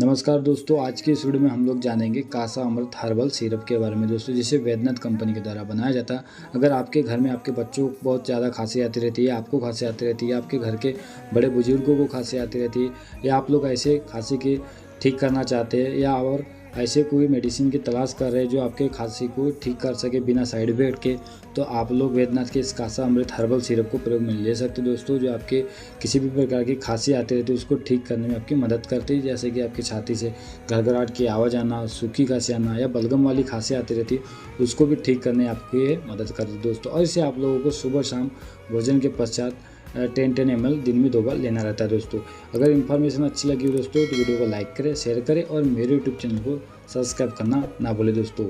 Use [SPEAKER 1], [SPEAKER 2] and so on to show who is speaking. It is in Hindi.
[SPEAKER 1] नमस्कार दोस्तों, आज की इस वीडियो में हम लोग जानेंगे कासा अमृत हर्बल सिरप के बारे में दोस्तों, जिसे वैद्यनाथ कंपनी के द्वारा बनाया जाता है। अगर आपके घर में आपके बच्चों को बहुत ज़्यादा खांसी आती रहती है, आपको खांसी आती रहती है, आपके घर के बड़े बुजुर्गों को खांसी आती रहती है, या आप लोग ऐसे खांसी की ठीक करना चाहते हैं या और ऐसे कोई मेडिसिन की तलाश कर रहे हैं जो आपके खांसी को ठीक कर सके बिना साइड इफेक्ट के, तो आप लोग वैद्यनाथ के इस कासा अमृत हर्बल सिरप को प्रयोग में ले सकते हैं दोस्तों, जो आपके किसी भी प्रकार की खांसी आती रहती है उसको ठीक करने में आपकी मदद करती है। जैसे कि आपकी छाती से घरघराहट की आवाज़ आना, सूखी खांसी आना या बलगम वाली खांसी आती रहती है उसको भी ठीक करने में आपको ये मदद करती है दोस्तों। और इसे आप लोगों को सुबह शाम भोजन के पश्चात 10 ml दिन में 2 बार लेना रहता है दोस्तों। अगर इन्फॉर्मेशन अच्छी लगी हो दोस्तों तो वीडियो को लाइक करें, शेयर करें और मेरे यूट्यूब चैनल को सब्सक्राइब करना ना भूलें दोस्तों।